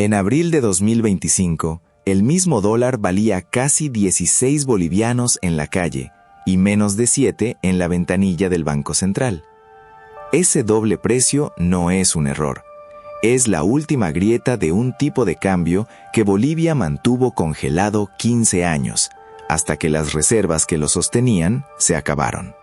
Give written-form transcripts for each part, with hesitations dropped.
En abril de 2025, el mismo dólar valía casi 16 bolivianos en la calle y menos de 7 en la ventanilla del Banco Central. Ese doble precio no es un error. Es la última grieta de un tipo de cambio que Bolivia mantuvo congelado 15 años, hasta que las reservas que lo sostenían se acabaron.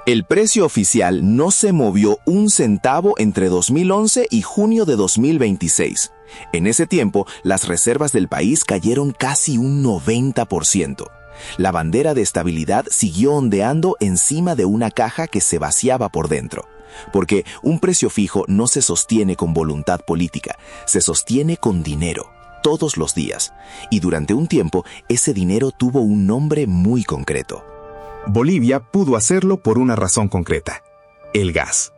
El precio oficial no se movió un centavo entre 2011 y junio de 2026. En ese tiempo, las reservas del país cayeron casi un 90%. La bandera de estabilidad siguió ondeando encima de una caja que se vaciaba por dentro. Porque un precio fijo no se sostiene con voluntad política, se sostiene con dinero, todos los días. Y durante un tiempo, ese dinero tuvo un nombre muy concreto. Bolivia pudo hacerlo por una razón concreta: el gas.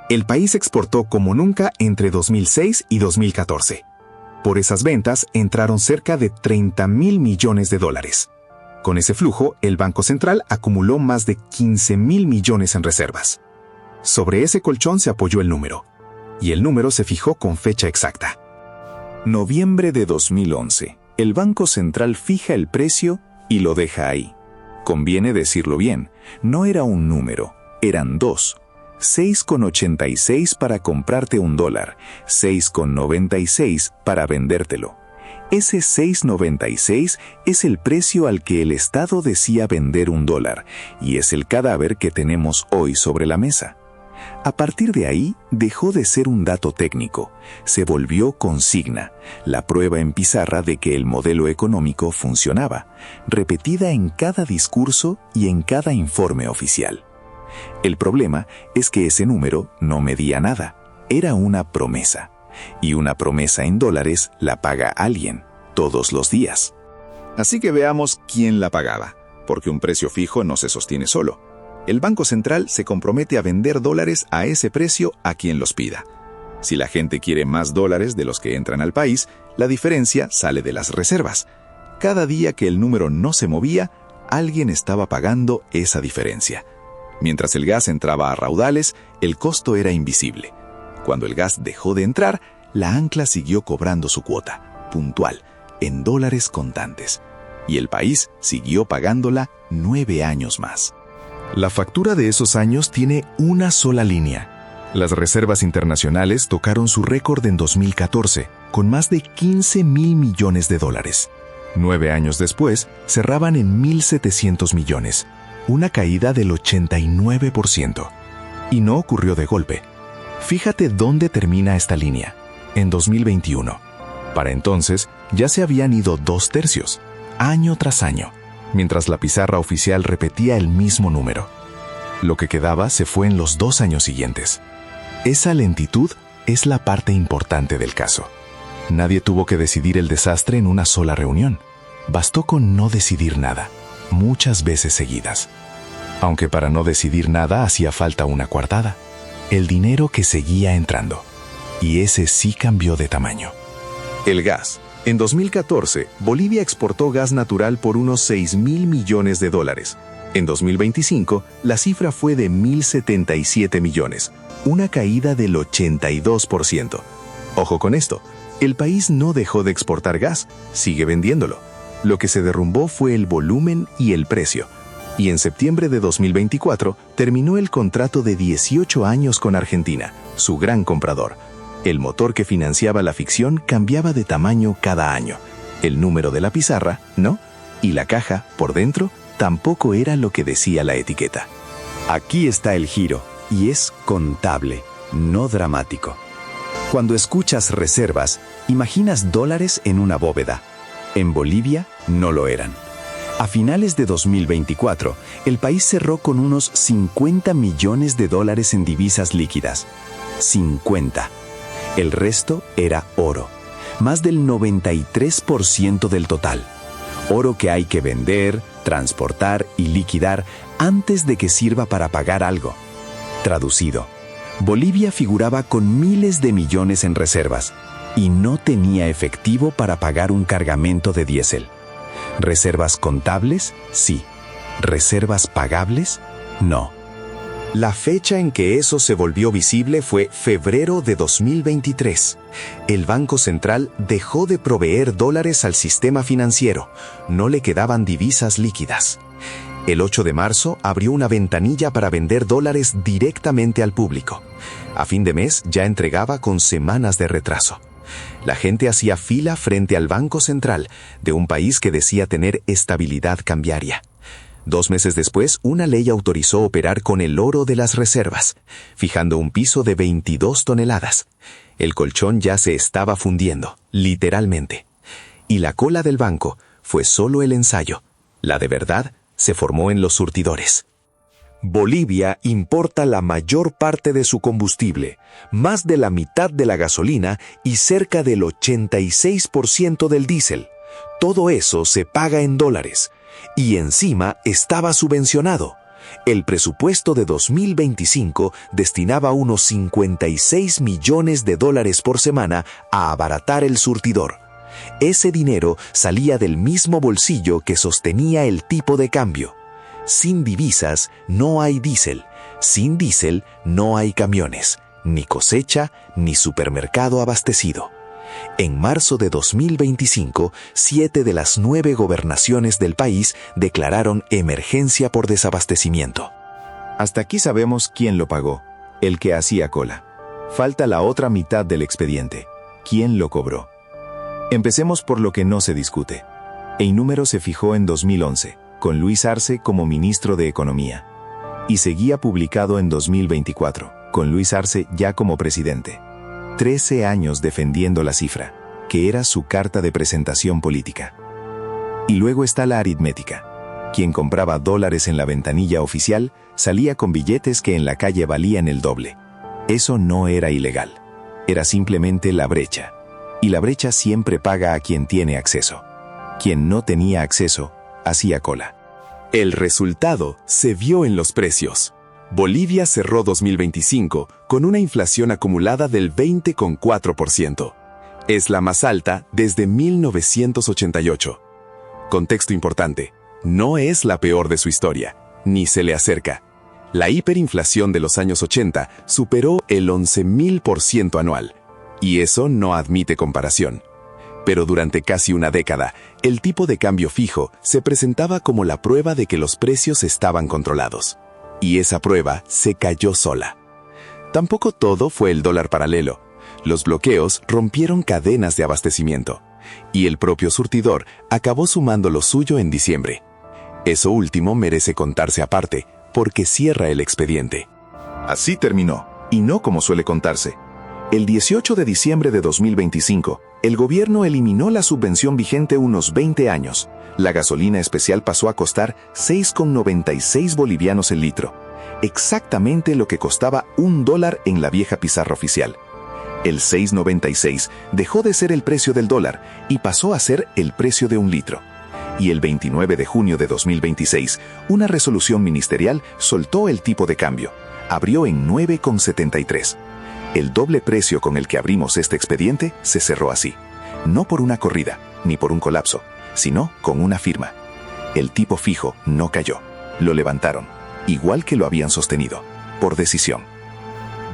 El país exportó como nunca entre 2006 y 2014. Por esas ventas entraron cerca de 30.000 millones de dólares. Con ese flujo, el Banco Central acumuló más de 15.000 millones en reservas. Sobre ese colchón se apoyó el número, y el número se fijó con fecha exacta. Noviembre de 2011. El Banco Central fija el precio y lo deja ahí. Conviene decirlo bien, no era un número, eran dos. 6,86 para comprarte un dólar, 6,96 para vendértelo. Ese 6,96 es el precio al que el Estado decía vender un dólar, y es el cadáver que tenemos hoy sobre la mesa. A partir de ahí, dejó de ser un dato técnico, se volvió consigna, la prueba en pizarra de que el modelo económico funcionaba, repetida en cada discurso y en cada informe oficial. El problema es que ese número no medía nada, era una promesa. Y una promesa en dólares la paga alguien, todos los días. Así que veamos quién la pagaba, porque un precio fijo no se sostiene solo. El Banco Central se compromete a vender dólares a ese precio a quien los pida. Si la gente quiere más dólares de los que entran al país, la diferencia sale de las reservas. Cada día que el número no se movía, alguien estaba pagando esa diferencia. Mientras el gas entraba a raudales, el costo era invisible. Cuando el gas dejó de entrar, la ancla siguió cobrando su cuota, puntual, en dólares contantes. Y el país siguió pagándola 9 años más. La factura de esos años tiene una sola línea. Las reservas internacionales tocaron su récord en 2014, con más de 15.000 millones de dólares. 9 años después, cerraban en 1.700 millones, una caída del 89%. Y no ocurrió de golpe. Fíjate dónde termina esta línea, en 2021. Para entonces, ya se habían ido 2/3, año tras año, mientras la pizarra oficial repetía el mismo número. Lo que quedaba se fue en los 2 años siguientes. Esa lentitud es la parte importante del caso. Nadie tuvo que decidir el desastre en una sola reunión. Bastó con no decidir nada, muchas veces seguidas. Aunque para no decidir nada hacía falta una coartada. El dinero que seguía entrando. Y ese sí cambió de tamaño. El gas. En 2014, Bolivia exportó gas natural por unos 6.000 millones de dólares. En 2025, la cifra fue de 1.077 millones, una caída del 82%. Ojo con esto, el país no dejó de exportar gas, sigue vendiéndolo. Lo que se derrumbó fue el volumen y el precio. Y en septiembre de 2024 terminó el contrato de 18 años con Argentina, su gran comprador. El motor que financiaba la ficción cambiaba de tamaño cada año. El número de la pizarra, ¿no? Y la caja, por dentro, tampoco era lo que decía la etiqueta. Aquí está el giro, y es contable, no dramático. Cuando escuchas reservas, imaginas dólares en una bóveda. En Bolivia no lo eran. A finales de 2024, el país cerró con unos 50 millones de dólares en divisas líquidas. 50. El resto era oro, más del 93% del total. Oro que hay que vender, transportar y liquidar antes de que sirva para pagar algo. Traducido, Bolivia figuraba con miles de millones en reservas y no tenía efectivo para pagar un cargamento de diésel. ¿Reservas contables? Sí. ¿Reservas pagables? No. La fecha en que eso se volvió visible fue febrero de 2023. El Banco Central dejó de proveer dólares al sistema financiero. No le quedaban divisas líquidas. El 8 de marzo abrió una ventanilla para vender dólares directamente al público. A fin de mes ya entregaba con semanas de retraso. La gente hacía fila frente al Banco Central de un país que decía tener estabilidad cambiaria. 2 meses después, una ley autorizó operar con el oro de las reservas, fijando un piso de 22 toneladas. El colchón ya se estaba fundiendo, literalmente. Y la cola del banco fue solo el ensayo. La de verdad se formó en los surtidores. Bolivia importa la mayor parte de su combustible, más de la mitad de la gasolina y cerca del 86% del diésel. Todo eso se paga en dólares. Y encima estaba subvencionado. El presupuesto de 2025 destinaba unos 56 millones de dólares por semana a abaratar el surtidor. Ese dinero salía del mismo bolsillo que sostenía el tipo de cambio. Sin divisas no hay diésel. Sin diésel no hay camiones, ni cosecha, ni supermercado abastecido. En marzo de 2025, 7 de las 9 gobernaciones del país declararon emergencia por desabastecimiento. Hasta aquí sabemos quién lo pagó, el que hacía cola. Falta la otra mitad del expediente, quién lo cobró. Empecemos por lo que no se discute. El número se fijó en 2011, con Luis Arce como ministro de Economía. Y seguía publicado en 2024, con Luis Arce ya como presidente. 13 años defendiendo la cifra, que era su carta de presentación política. Y luego está la aritmética. Quien compraba dólares en la ventanilla oficial salía con billetes que en la calle valían el doble. Eso no era ilegal. Era simplemente la brecha. Y la brecha siempre paga a quien tiene acceso. Quien no tenía acceso, hacía cola. El resultado se vio en los precios. Bolivia cerró 2025 con una inflación acumulada del 20,4%. Es la más alta desde 1988. Contexto importante, no es la peor de su historia, ni se le acerca. La hiperinflación de los años 80 superó el 11.000% anual, y eso no admite comparación. Pero durante casi una década, el tipo de cambio fijo se presentaba como la prueba de que los precios estaban controlados. Y esa prueba se cayó sola. Tampoco todo fue el dólar paralelo. Los bloqueos rompieron cadenas de abastecimiento. Y el propio surtidor acabó sumando lo suyo en diciembre. Eso último merece contarse aparte, porque cierra el expediente. Así terminó, y no como suele contarse. El 18 de diciembre de 2025, el gobierno eliminó la subvención vigente unos 20 años. La gasolina especial pasó a costar 6,96 bolivianos el litro, exactamente lo que costaba $1 en la vieja pizarra oficial. El 6,96 dejó de ser el precio del dólar y pasó a ser el precio de un litro. Y el 29 de junio de 2026, una resolución ministerial soltó el tipo de cambio. Abrió en 9,73. El doble precio con el que abrimos este expediente se cerró así. No por una corrida, ni por un colapso, sino con una firma. El tipo fijo no cayó. Lo levantaron, igual que lo habían sostenido, por decisión.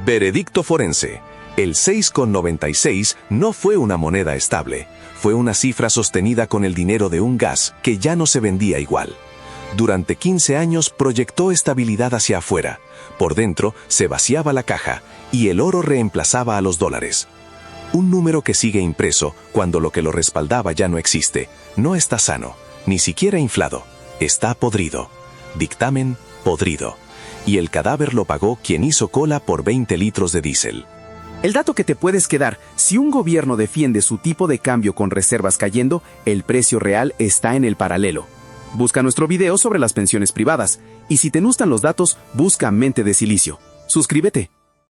Veredicto forense. El 6,96 no fue una moneda estable. Fue una cifra sostenida con el dinero de un gas que ya no se vendía igual. Durante 15 años proyectó estabilidad hacia afuera. Por dentro se vaciaba la caja y el oro reemplazaba a los dólares. Un número que sigue impreso cuando lo que lo respaldaba ya no existe. No está sano, ni siquiera inflado. Está podrido. Dictamen podrido. Y el cadáver lo pagó quien hizo cola por 20 litros de diésel. El dato que te puedes quedar, si un gobierno defiende su tipo de cambio con reservas cayendo, el precio real está en el paralelo. Busca nuestro video sobre las pensiones privadas. Y si te gustan los datos, busca Mente de Silicio. Suscríbete.